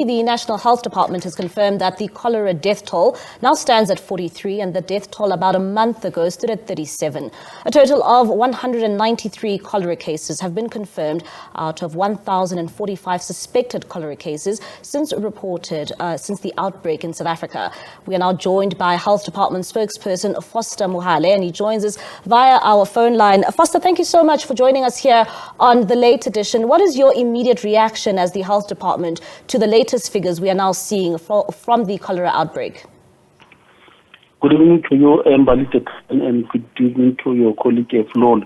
The National Health Department has confirmed that the cholera death toll now stands at 43 and the death toll about a month ago stood at 37. A total of 193 cholera cases have been confirmed out of 1,045 suspected cholera cases since the outbreak in South Africa. We are now joined by Health Department Spokesperson Mohale, and he joins us via our phone line. Foster, thank you so much for joining us here on the late edition. What is your immediate reaction as the Health Department to the latest figures we are now seeing from the cholera outbreak? Good evening to you, Mbalite, and good evening to your colleague, Flo,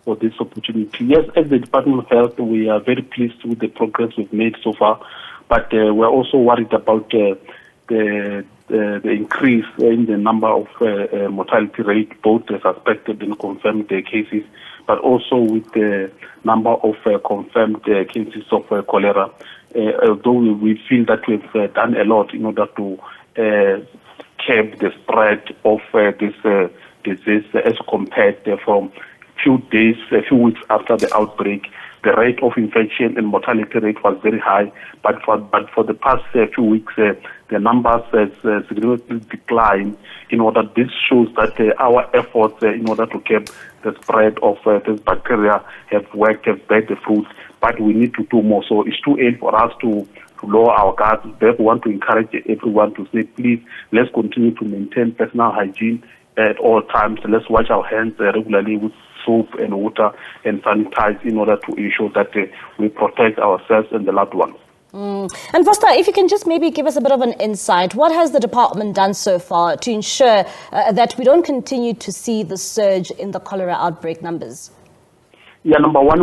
for this opportunity. Yes, as the Department of Health, we are very pleased with the progress we've made so far, but we're also worried about the increase in the number of mortality rate, both the suspected and confirmed cases, but also with the number of confirmed cases of cholera. Although we feel that we've done a lot in order to curb the spread of this disease as compared from few weeks after the outbreak. The rate of infection and mortality rate was very high, but for the past few weeks, the numbers has significantly declined. This shows that our efforts in order to curb the spread of this bacteria have worked, have bear the fruit, but we need to do more. So it's too early for us to lower our guards. Therefore, we want to encourage everyone to say, please, let's continue to maintain personal hygiene at all times. Let's wash our hands regularly with soap and water and sanitize in order to ensure that we protect ourselves and the loved ones. And Foster, if you can just maybe give us a bit of an insight, what has the department done so far to ensure that we don't continue to see the surge in the cholera outbreak numbers? Yeah, number one,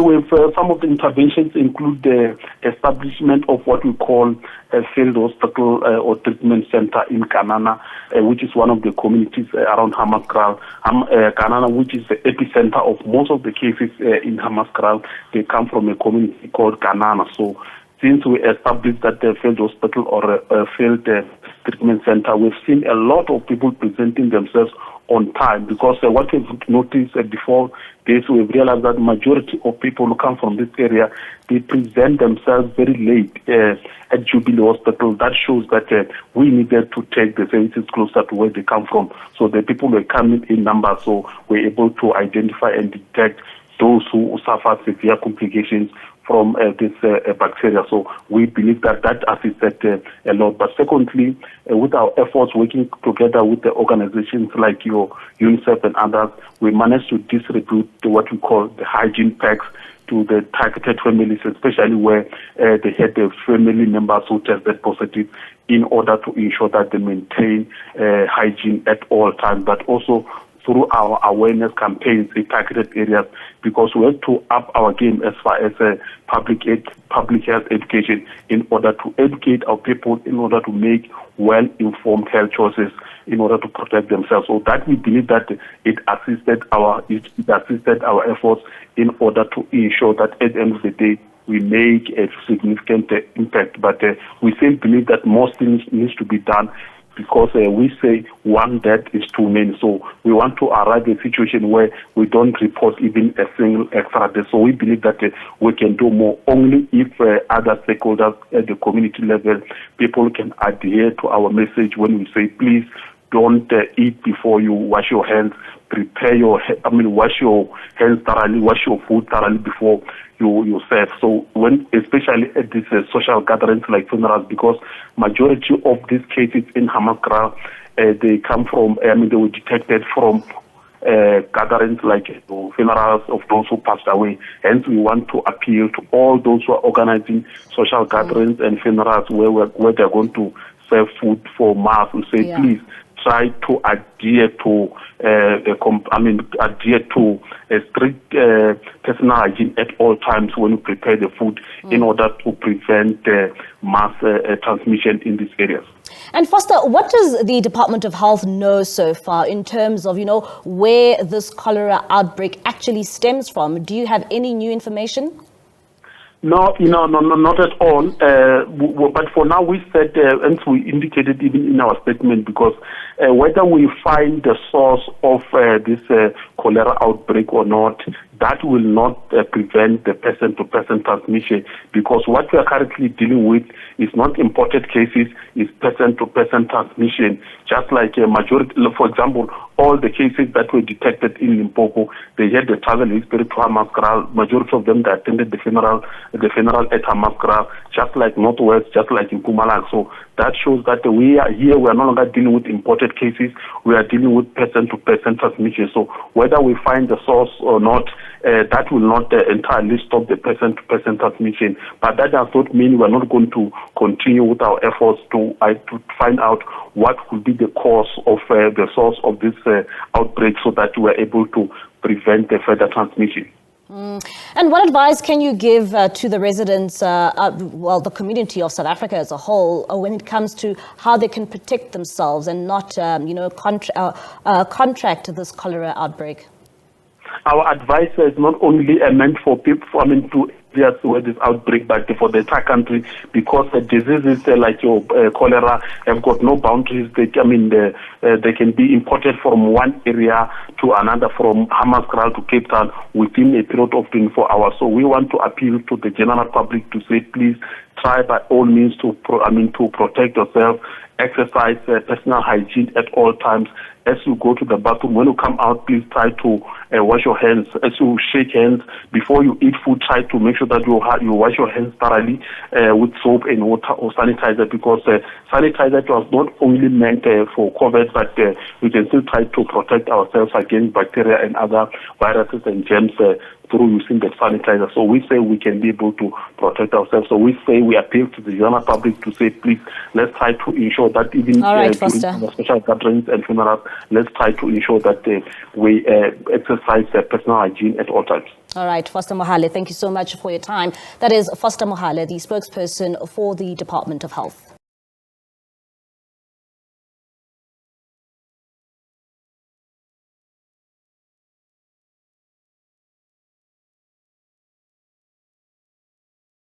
some of the interventions include the establishment of what we call a field hospital or treatment center in Kanana, which is one of the communities around Hammanskraal. Kanana, which is the epicenter of most of the cases in Hammanskraal, they come from a community called Kanana. So since we established that field hospital or a field treatment center, we've seen a lot of people presenting themselves on time, because what we've noticed before this, we've realized that the majority of people who come from this area, they present themselves very late at Jubilee Hospital. That shows that we needed to take the services closer to where they come from. So the people were coming in numbers, so we're able to identify and detect those who suffer severe complications from this bacteria. So we believe that assisted a lot. But secondly, with our efforts working together with the organizations like your UNICEF and others, we managed to distribute what we call the hygiene packs to the targeted families, especially where they had the family members who tested positive, in order to ensure that they maintain hygiene at all times, but also through our awareness campaigns in targeted areas, because we have to up our game as far as public health education, in order to educate our people, in order to make well-informed health choices, in order to protect themselves. So that we believe that it assisted our efforts in order to ensure that at the end of the day we make a significant impact. But we still believe that more things needs to be done, because we say one death is too many. So we want to arrive at a situation where we don't report even a single extra death. So we believe that we can do more only if other stakeholders at the community level, people can adhere to our message when we say, please don't eat before you wash your hands. Wash your hands thoroughly, wash your food thoroughly before you serve. So especially at these social gatherings like funerals, because majority of these cases in Hammanskraal, they come from, they were detected from gatherings like funerals of those who passed away. Hence, we want to appeal to all those who are organizing social gatherings and funerals where they're going to serve food for mass. We say, please try to adhere to strict personal hygiene at all times when you prepare the food, in order to prevent mass transmission in these areas. And Foster, what does the Department of Health know so far in terms of, where this cholera outbreak actually stems from? Do you have any new information? No, not at all. But for now, we said, and we indicated even in our statement, because whether we find the source of this cholera outbreak or not, that will not prevent the person-to-person transmission, because what we are currently dealing with is not imported cases, it's person-to-person transmission. Just like a majority, for example, all the cases that were detected in Limpopo, they had the travel history to Hammaskral. Majority of them that attended the funeral at Hammaskral, just like Northwest, just like in Mpumalanga. So that shows that we are here, we are no longer dealing with imported cases, we are dealing with person-to-person transmission. So whether we find the source or not, that will not entirely stop the person-to-person transmission. But that does not mean we are not going to continue with our efforts to find out what could be the cause of the source of this outbreak, so that we are able to prevent the further transmission. And what advice can you give to the residents, the community of South Africa as a whole, when it comes to how they can protect themselves and not, contract this cholera outbreak? Our advice is not only meant for people, to areas where this outbreak, but for the entire country, because the diseases like cholera have got no boundaries. They can be imported from one area to another, from Hammaskral to Cape Town, within a period of 24 hours. So we want to appeal to the general public to say, please try by all means to protect yourself, exercise personal hygiene at all times. As you go to the bathroom, when you come out, please try to wash your hands. As you shake hands, before you eat food, try to make sure that you wash your hands thoroughly with soap and water or sanitizer, because sanitizer was not only meant for COVID, but we can still try to protect ourselves against bacteria and other viruses and germs through using the sanitizer. So we say we can be able to protect ourselves. So we say we appeal to the general public to say, please, let's try to ensure that even during special gatherings and funerals, let's try to ensure that we exercise personal hygiene at all times. All right, Foster Mohale, thank you so much for your time. That is Foster Mohale, the spokesperson for the Department of Health.